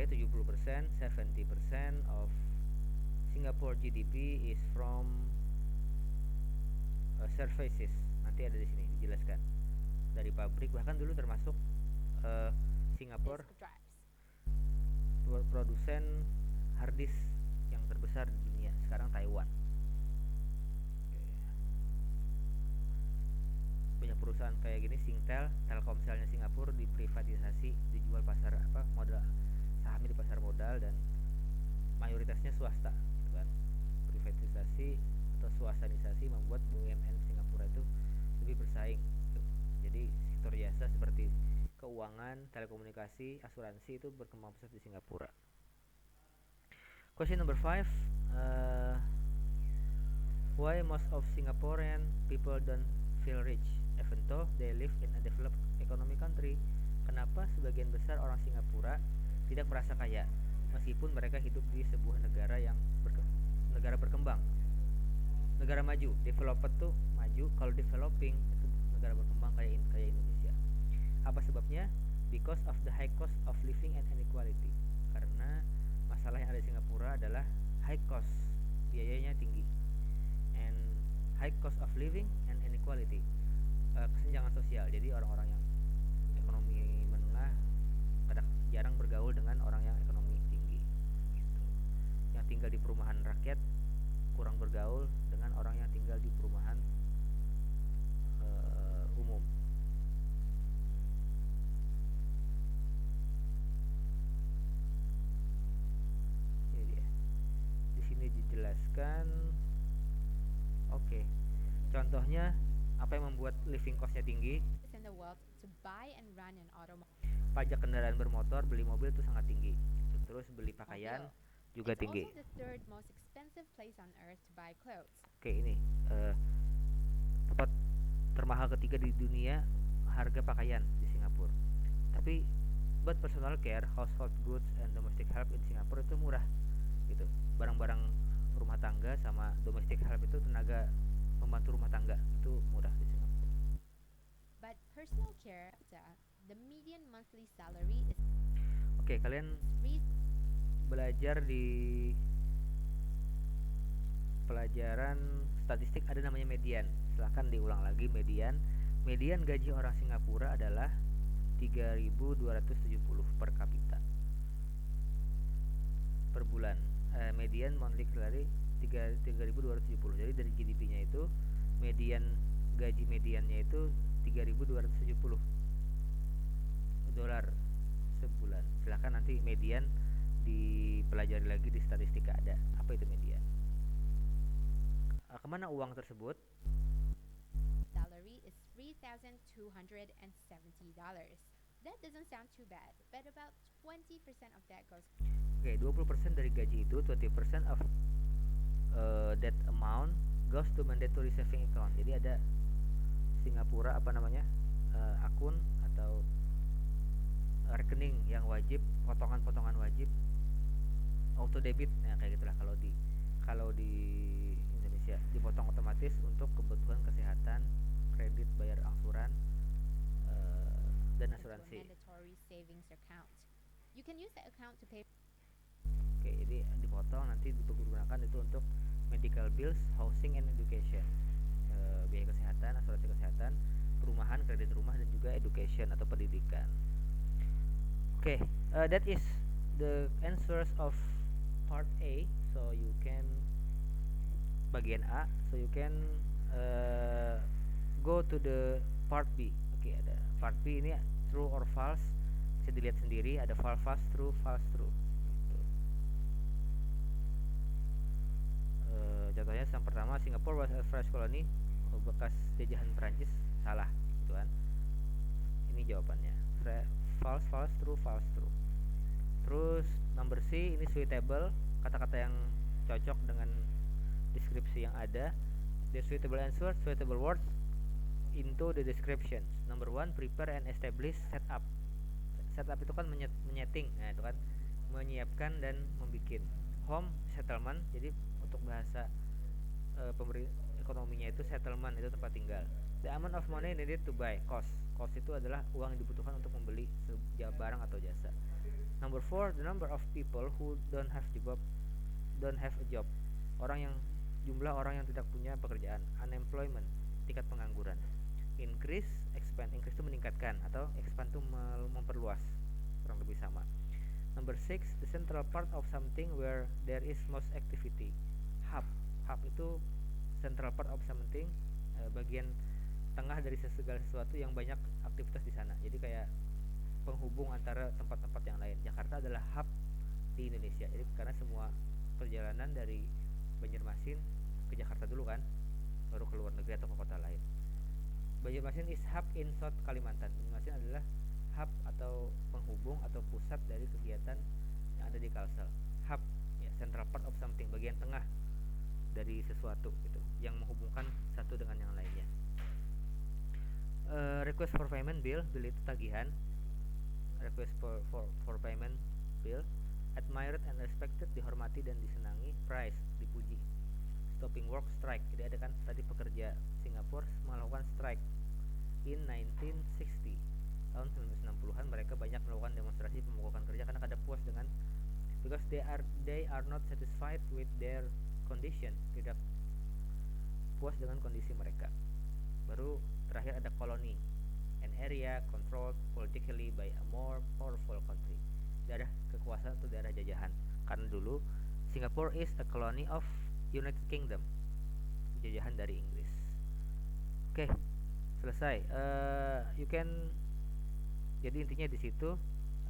Indonesia 70%, 70% of Singapore GDP is from services. Nanti ada di sini dijelaskan. Dari pabrik, bahkan dulu termasuk uh, Singapura produsen hard disk yang terbesar di dunia. Sekarang Taiwan. Banyak perusahaan kayak gini, Singtel, Telkomselnya Singapura diprivatisasi, dijual pasar modal, sahamnya di pasar modal, dan mayoritasnya swasta, gitu kan. Privatisasi atau swastanisasi membuat BUMN Singapura itu lebih bersaing, gitu. Jadi sektor jasa seperti keuangan, telekomunikasi, asuransi itu berkembang pesat di Singapura. Question number 5, why most of Singaporean people don't feel rich even though they live in a developed economy country? Kenapa sebagian besar orang Singapura tidak merasa kaya meskipun mereka hidup di sebuah negara yang negara berkembang, negara maju? Developed tuh maju, kalau developing itu negara berkembang kayak Indonesia. Apa sebabnya? Because of the high cost of living and inequality. Karena masalah yang ada di Singapura adalah high cost, biayanya tinggi, and high cost of living and inequality, kesenjangan sosial. Jadi orang-orang yang ekonomi menengah kadang jarang bergaul dengan orang yang ekonomi tinggi, gitu. Yang tinggal di perumahan rakyat kurang bergaul dengan orang yang tinggal di perumahan umum. Ini dia. Di sini dijelaskan. Oke. Contohnya apa yang membuat living costnya tinggi? Pajak kendaraan bermotor, beli mobil itu sangat tinggi. Terus beli pakaian juga tinggi. Oke, ini tempat termahal ketiga di dunia harga pakaian di Singapura. Tapi buat personal care, household goods and domestic help in Singapura itu murah, gitu. Barang-barang rumah tangga sama domestic help itu tenaga membantu rumah tangga itu murah di Singapura. But personal care, the median monthly salary is. Oke, kalian belajar di pelajaran statistik ada namanya median. Silahkan diulang lagi median. Median gaji orang Singapura adalah 3.270 per kapita per bulan. Median monthly salary 3.270. Jadi dari GDP-nya itu median gaji mediannya itu 3.270 dolar sebulan. Silahkan nanti median dipelajari lagi di statistika ada. Apa itu median? Kemana uang tersebut? Salary is $3,270. That doesn't sound too bad, but about 20% of that goes. Oke, 20% dari gaji itu, 20% of that amount goes to mandatory saving account. Jadi ada Singapura akun atau rekening yang wajib, potongan-potongan wajib auto debit, kayak gitulah kalau di Indonesia, dipotong otomatis untuk kebutuhan kesehatan, kredit, bayar angsuran, dan asuransi. Oke, jadi dipotong, nanti digunakan itu untuk medical bills, housing and education, biaya kesehatan, asuransi kesehatan, perumahan, kredit rumah, dan juga education atau pendidikan. Oke, that is the answers of part A. So you can bagian A. So you can go to the part B. Oke, ada part B ini true or false. Bisa dilihat sendiri, ada false true, false true. Gitu. Contohnya yang pertama, Singapore was a French colony, bekas jajahan Perancis. Salah, gitu kan. Ini jawabannya. False, true, false, true. Terus number C, ini suitable, kata-kata yang cocok dengan deskripsi yang ada. The suitable answer, suitable words into the descriptions. Number 1, prepare and establish setup. Setup itu kan menyeting, nah itu kan menyiapkan dan membikin. Home, settlement, jadi untuk bahasa ekonominya itu settlement, itu tempat tinggal. The amount of money needed to buy, cost. Cost itu adalah uang yang dibutuhkan untuk membeli barang atau jasa. Number four, the number of people who don't have a job. Orang yang Jumlah orang yang tidak punya pekerjaan, unemployment, tingkat pengangguran. Increase itu meningkatkan, atau expand itu memperluas, kurang lebih sama. Number six, the central part of something where there is most activity. Hub. Hub itu central part of something, bagian tengah dari segala sesuatu yang banyak aktivitas di sana. Jadi kayak penghubung antara tempat-tempat yang lain. Jakarta adalah hub di Indonesia. Jadi karena semua perjalanan dari Banjarmasin ke Jakarta dulu kan, baru ke luar negeri atau ke kota lain. Banjarmasin is hub in South Kalimantan. Banjarmasin adalah hub atau penghubung atau pusat dari kegiatan yang ada di Kalsel. Hub, ya, central part of something, bagian tengah dari sesuatu gitu, yang menghubungkan satu dengan yang lainnya. Request for payment bill itu tagihan. Request for payment bill. Admired and respected, dihormati dan disenangi. Praise, dipuji. Stopping work, strike. Jadi ada kan tadi pekerja Singapura melakukan strike in 1960. Tahun 1960-an mereka banyak melakukan demonstrasi pemogokan kerja karena kada puas dengan, because they are not satisfied with their condition, tidak puas dengan kondisi mereka. Baru terakhir ada koloni, an area controlled politically by a more powerful country, daerah kekuasaan atau daerah jajahan. Karena dulu Singapore is a colony of United Kingdom, jajahan dari Inggris. Oke, selesai. You can, jadi intinya di situ,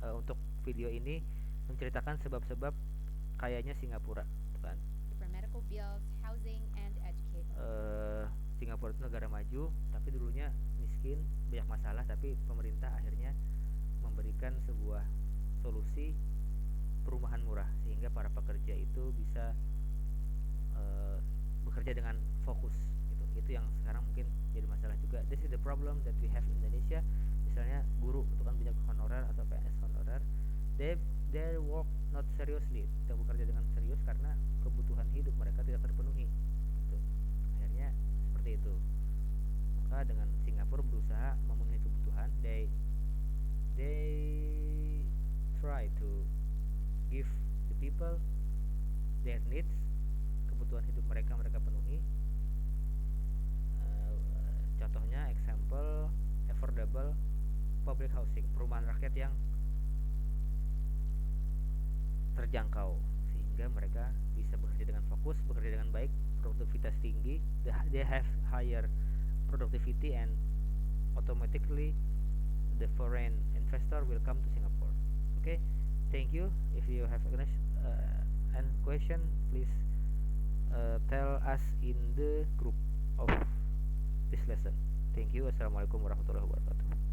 untuk video ini menceritakan sebab-sebab kayanya Singapura, kan? For medical bills, housing, and education. Singapura itu negara maju, tapi dulunya miskin, banyak masalah, tapi pemerintah akhirnya memberikan sebuah solusi perumahan murah sehingga para pekerja itu bisa bekerja dengan fokus gitu. Itu yang sekarang mungkin jadi masalah juga. This is the problem that we have in Indonesia. Misalnya guru itu kan banyak honorer atau PNS honorer, they work not seriously, tidak bekerja dengan serius karena kebutuhan hidup mereka tidak terpenuhi gitu. Akhirnya seperti itu. Maka dengan Singapura berusaha memenuhi kebutuhan, they try to give the people their needs, kebutuhan hidup mereka penuhi. Contohnya example affordable public housing, perumahan rakyat yang terjangkau sehingga mereka bisa bekerja dengan fokus, bekerja dengan baik, produktivitas tinggi. They have higher productivity and automatically the foreign investor will come to Singapore. Okay, thank you. If you have a question, please tell us in the group of this lesson. Thank you. Assalamualaikum warahmatullahi wabarakatuh.